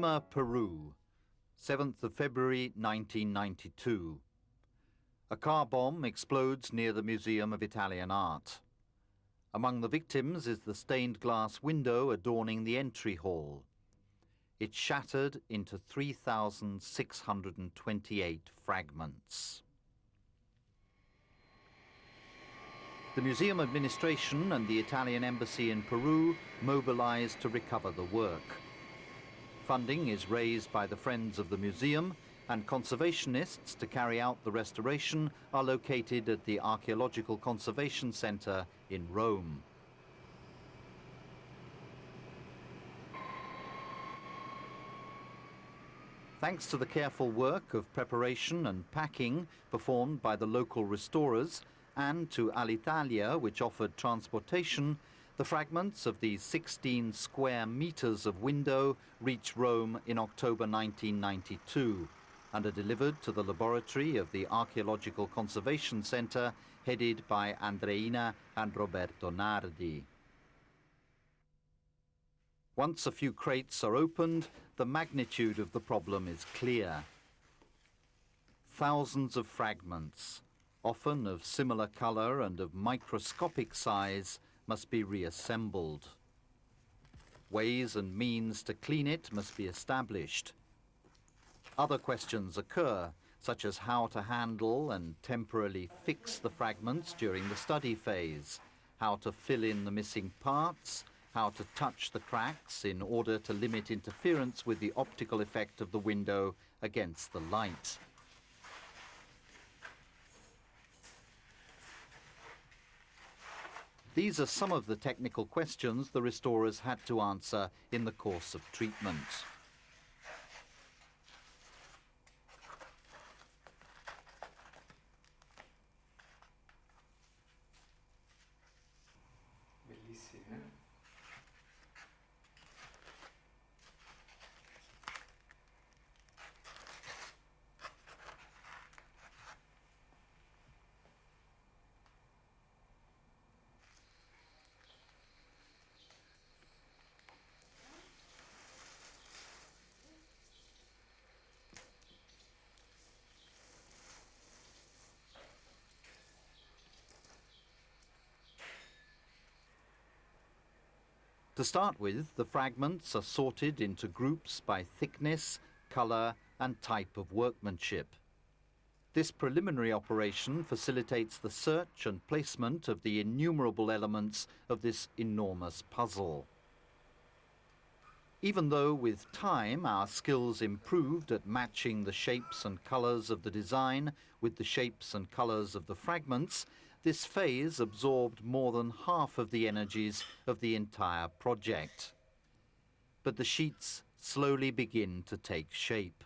Lima, Peru, 7th of February 1992. A car bomb explodes near the Museum of Italian Art. Among the victims is the stained glass window adorning the entry hall. It shattered into 3,628 fragments. The museum administration and the Italian embassy in Peru mobilized to recover the work. Funding is raised by the Friends of the Museum, and conservationists to carry out the restoration are located at the Archaeological Conservation Center in Rome. Thanks to the careful work of preparation and packing performed by the local restorers, and to Alitalia, which offered transportation, the fragments of these 16 square meters of window reach Rome in October 1992 and are delivered to the laboratory of the Archaeological Conservation Center headed by Andreina and Roberto Nardi. Once a few crates are opened, the magnitude of the problem is clear. Thousands of fragments, often of similar color and of microscopic size, must be reassembled. Ways and means to clean it must be established. Other questions occur, such as how to handle and temporarily fix the fragments during the study phase, how to fill in the missing parts, how to touch the cracks in order to limit interference with the optical effect of the window against the light. These are some of the technical questions the restorers had to answer in the course of treatment. Bellissime. To start with, the fragments are sorted into groups by thickness, color, and type of workmanship. This preliminary operation facilitates the search and placement of the innumerable elements of this enormous puzzle. Even though with time our skills improved at matching the shapes and colors of the design with the shapes and colors of the fragments, this phase absorbed more than half of the energies of the entire project. But the sheets slowly begin to take shape.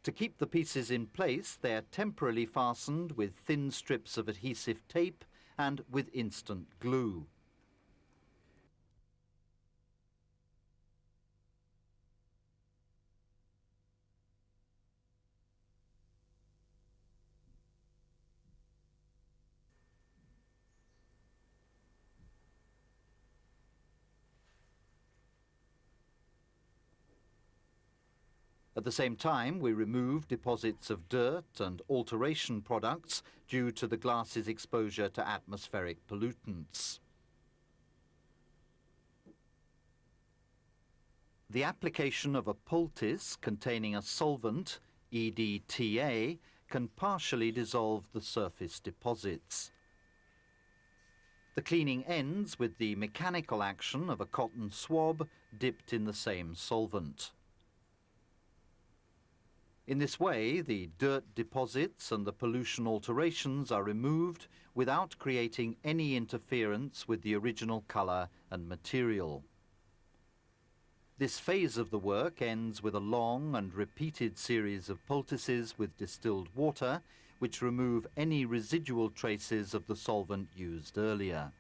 To keep the pieces in place, they are temporarily fastened with thin strips of adhesive tape and with instant glue. At the same time, we remove deposits of dirt and alteration products due to the glass's exposure to atmospheric pollutants. The application of a poultice containing a solvent, EDTA, can partially dissolve the surface deposits. The cleaning ends with the mechanical action of a cotton swab dipped in the same solvent. In this way, the dirt deposits and the pollution alterations are removed without creating any interference with the original color and material. This phase of the work ends with a long and repeated series of poultices with distilled water, which remove any residual traces of the solvent used earlier.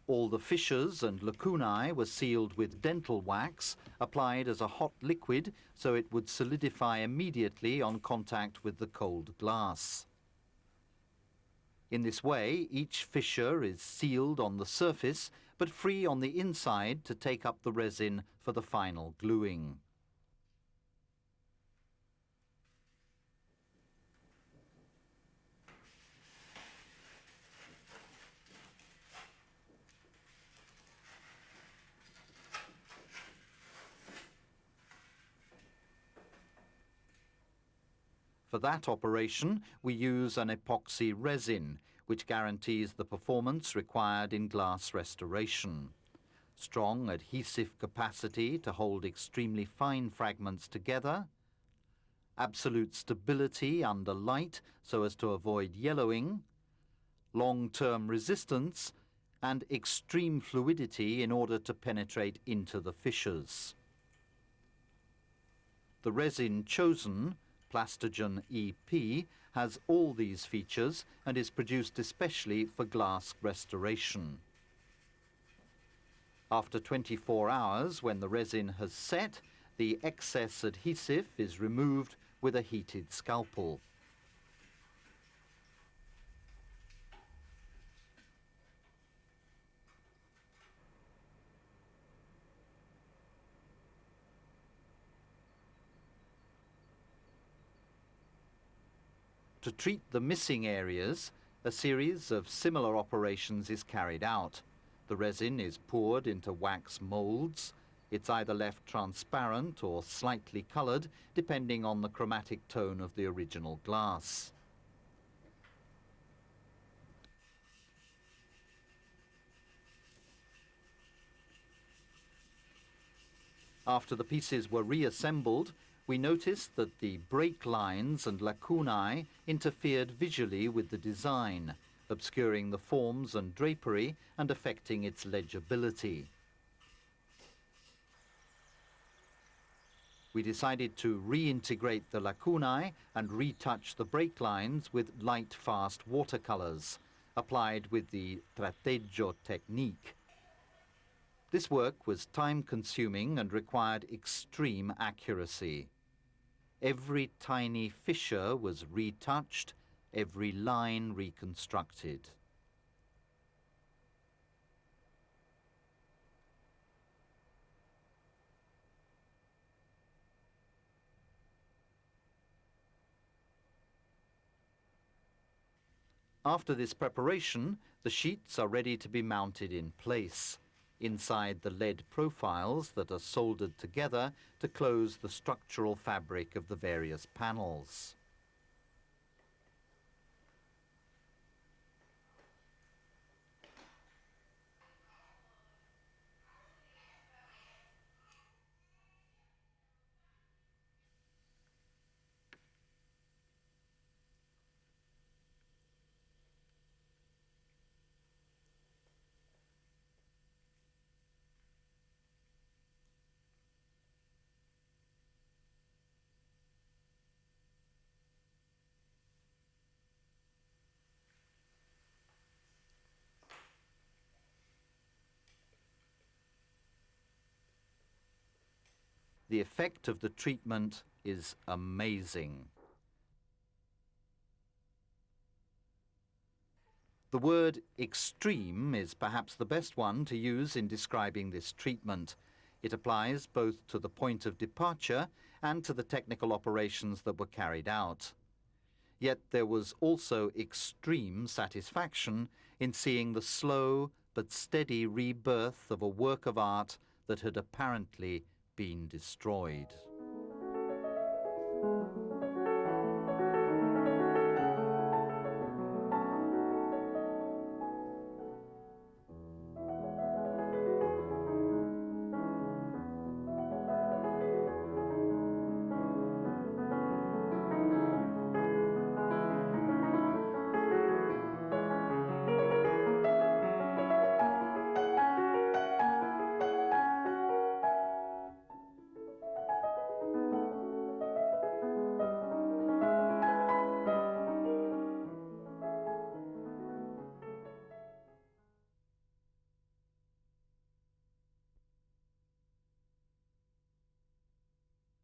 All the fissures and lacunae were sealed with dental wax, applied as a hot liquid so it would solidify immediately on contact with the cold glass. In this way, each fissure is sealed on the surface, but free on the inside to take up the resin for the final gluing. For that operation, we use an epoxy resin, which guarantees the performance required in glass restoration. Strong adhesive capacity to hold extremely fine fragments together, absolute stability under light so as to avoid yellowing, long-term resistance, and extreme fluidity in order to penetrate into the fissures. The resin chosen, Plastogen EP, has all these features and is produced especially for glass restoration. After 24 hours, when the resin has set, the excess adhesive is removed with a heated scalpel. To treat the missing areas, a series of similar operations is carried out. The resin is poured into wax molds. It's either left transparent or slightly colored, depending on the chromatic tone of the original glass. After the pieces were reassembled, we noticed that the break lines and lacunae interfered visually with the design, obscuring the forms and drapery and affecting its legibility. We decided to reintegrate the lacunae and retouch the break lines with light, fast watercolors, applied with the tratteggio technique. This work was time-consuming and required extreme accuracy. Every tiny fissure was retouched, every line reconstructed. After this preparation, the sheets are ready to be mounted in place, inside the lead profiles that are soldered together to close the structural fabric of the various panels. The effect of the treatment is amazing. The word extreme is perhaps the best one to use in describing this treatment. It applies both to the point of departure and to the technical operations that were carried out. Yet there was also extreme satisfaction in seeing the slow but steady rebirth of a work of art that had apparently been destroyed.